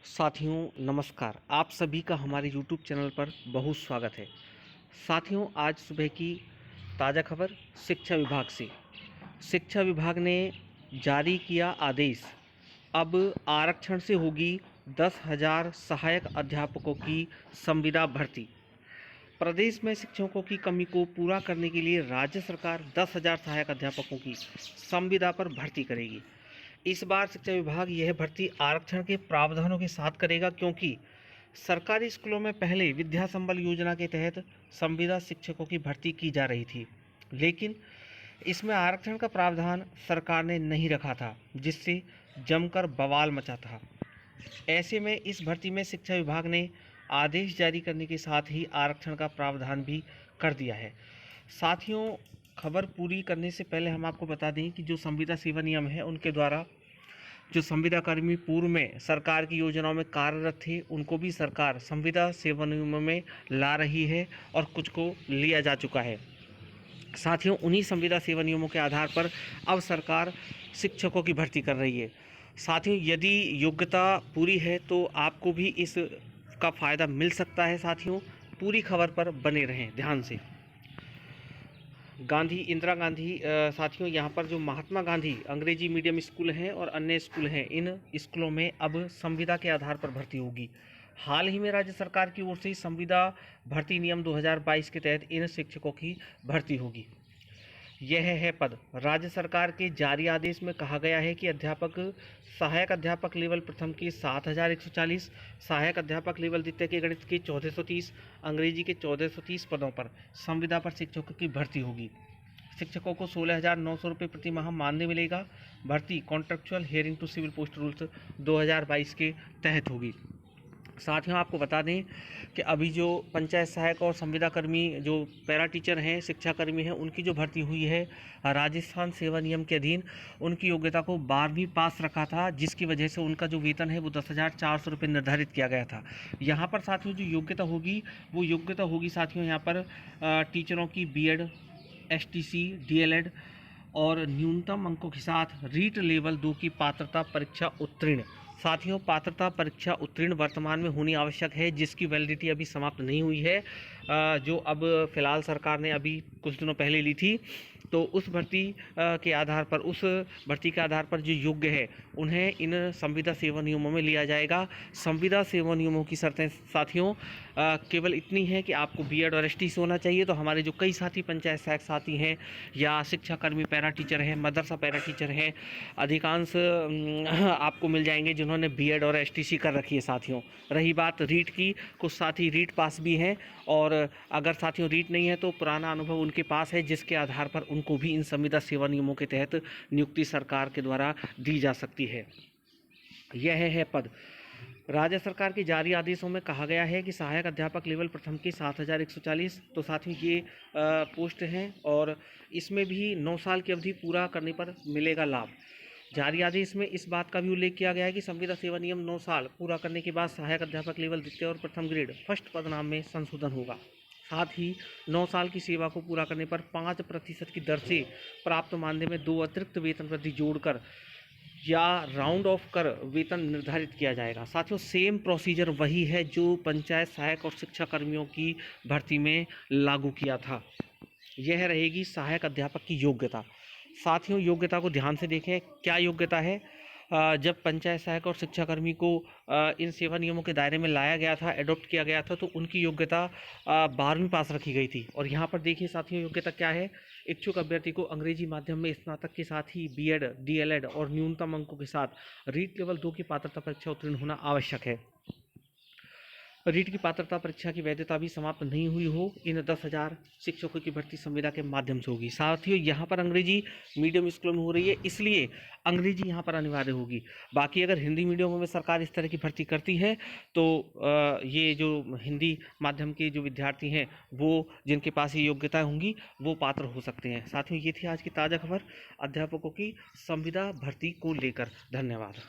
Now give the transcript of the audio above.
साथियों नमस्कार। आप सभी का हमारे YouTube चैनल पर बहुत स्वागत है। साथियों आज सुबह की ताज़ा खबर शिक्षा विभाग से। शिक्षा विभाग ने जारी किया आदेश, अब आरक्षण से होगी 10,000 सहायक अध्यापकों की संविदा भर्ती। प्रदेश में शिक्षकों की कमी को पूरा करने के लिए राज्य सरकार 10,000 सहायक अध्यापकों की संविदा पर भर्ती करेगी। इस बार शिक्षा विभाग यह भर्ती आरक्षण के प्रावधानों के साथ करेगा, क्योंकि सरकारी स्कूलों में पहले विद्या संबल योजना के तहत संविदा शिक्षकों की भर्ती की जा रही थी, लेकिन इसमें आरक्षण का प्रावधान सरकार ने नहीं रखा था, जिससे जमकर बवाल मचा था। ऐसे में इस भर्ती में शिक्षा विभाग ने आदेश जारी करने के साथ ही आरक्षण का प्रावधान भी कर दिया है। साथियों, खबर पूरी करने से पहले हम आपको बता दें कि जो संविदा सेवा नियम है, उनके द्वारा जो संविदा कर्मी पूर्व में सरकार की योजनाओं में कार्यरत थे, उनको भी सरकार संविदा सेवा नियमों में ला रही है और कुछ को लिया जा चुका है। साथियों, उन्हीं संविदा सेवा नियमों के आधार पर अब सरकार शिक्षकों की भर्ती कर रही है। साथियों, यदि योग्यता पूरी है तो आपको भी इस का फ़ायदा मिल सकता है। साथियों, पूरी खबर पर बने रहें ध्यान से। इंदिरा गांधी साथियों, यहाँ पर जो महात्मा गांधी अंग्रेजी मीडियम स्कूल हैं और अन्य स्कूल हैं, इन स्कूलों में अब संविदा के आधार पर भर्ती होगी। हाल ही में राज्य सरकार की ओर से संविदा भर्ती नियम 2022 के तहत इन शिक्षकों की भर्ती होगी। यह है पद। राज्य सरकार के जारी आदेश में कहा गया है कि सहायक अध्यापक लेवल प्रथम के 7,140, सहायक अध्यापक लेवल द्वितीय के गणित के 1,430, अंग्रेजी के 1,430 पदों पर संविदा पर शिक्षकों की भर्ती होगी। शिक्षकों को 16,900 रुपये प्रति माह मानदेय मिलेगा। भर्ती contractual hiring to civil post rules 2022 के तहत होगी। साथियों, आपको बता दें कि अभी जो पंचायत सहायक और संविदा कर्मी जो पैरा टीचर हैं, शिक्षा कर्मी हैं, उनकी जो भर्ती हुई है राजस्थान सेवा नियम के अधीन, उनकी योग्यता को 12वीं पास रखा था, जिसकी वजह से उनका जो वेतन है वो 10,400 रुपये निर्धारित किया गया था। यहाँ पर साथियों जो योग्यता होगी, वो योग्यता होगी साथियों यहाँ पर टीचरों की BEd, STC, DLED और न्यूनतम अंकों के साथ रीट लेवल 2 की पात्रता परीक्षा उत्तीर्ण। साथियों, पात्रता परीक्षा उत्तीर्ण वर्तमान में होनी आवश्यक है, जिसकी वैलिडिटी अभी समाप्त नहीं हुई है, जो अब फिलहाल सरकार ने अभी कुछ दिनों पहले ली थी। तो उस भर्ती के आधार पर, उस भर्ती के आधार पर जो योग्य है उन्हें इन संविदा सेवा नियमों में लिया जाएगा। संविदा सेवा नियमों की शर्तें साथियों केवल इतनी है कि आपको BEd और STC होना चाहिए। तो हमारे जो कई साथी पंचायत सहायक साथी हैं या शिक्षाकर्मी पैरा टीचर हैं, मदरसा पैरा टीचर हैं, अधिकांश आपको मिल जाएंगे जिन्होंने BEd और STC कर रखी है। साथियों, रही बात रीट की, कुछ साथी रीट पास भी हैं, और अगर साथियों रीट नहीं है तो पुराना अनुभव उनके पास है, जिसके आधार पर उनको भी इन संविदा सेवा नियमों के तहत नियुक्ति सरकार के द्वारा दी जा सकती है। यह है पद। राज्य सरकार के जारी आदेशों में कहा गया है कि सहायक अध्यापक लेवल प्रथम की 7,140, तो साथियों ये पोस्ट हैं और इसमें भी 9 साल की अवधि पूरा करने पर मिलेगा लाभ। जारी आदेश में इस बात का भी उल्लेख किया गया है कि संविदा सेवा नियम 9 साल पूरा करने के बाद सहायक अध्यापक लेवल द्वितीय और प्रथम ग्रेड फर्स्ट पदनाम में संशोधन होगा। साथ ही 9 साल की सेवा को पूरा करने पर 5% की दर से प्राप्त मानदेय में 2 अतिरिक्त वेतन वृद्धि जोड़कर या राउंड ऑफ कर वेतन निर्धारित किया जाएगा। साथियों, सेम प्रोसीजर वही है जो पंचायत सहायक और शिक्षा कर्मियों की भर्ती में लागू किया था। यह रहेगी सहायक अध्यापक की योग्यता। साथियों, योग्यता को ध्यान से देखें, क्या योग्यता है। जब पंचायत सहायक और शिक्षाकर्मी को इन सेवा नियमों के दायरे में लाया गया था, एडॉप्ट किया गया था, तो उनकी योग्यता 12वीं पास रखी गई थी। और यहाँ पर देखिए साथियों, योग्यता क्या है। इच्छुक अभ्यर्थी को अंग्रेजी माध्यम में स्नातक के साथ ही BEd, DLED और न्यूनतम अंकों के साथ रीट लेवल 2 की पात्रता परीक्षा उत्तीर्ण होना आवश्यक है। रीट की पात्रता परीक्षा की वैधता भी समाप्त नहीं हुई हो, इन 10,000 शिक्षकों की भर्ती संविदा के माध्यम से होगी। साथियों, यहाँ पर अंग्रेजी मीडियम स्कूलों में हो रही है, इसलिए अंग्रेजी यहाँ पर अनिवार्य होगी। बाकी अगर हिंदी मीडियमों में सरकार इस तरह की भर्ती करती है तो ये जो हिंदी माध्यम के जो विद्यार्थी हैं, वो जिनके पास ये योग्यता होंगी, वो पात्र हो सकते हैं। साथियों, ये थी आज की ताज़ा खबर अध्यापकों की संविदा भर्ती को लेकर। धन्यवाद।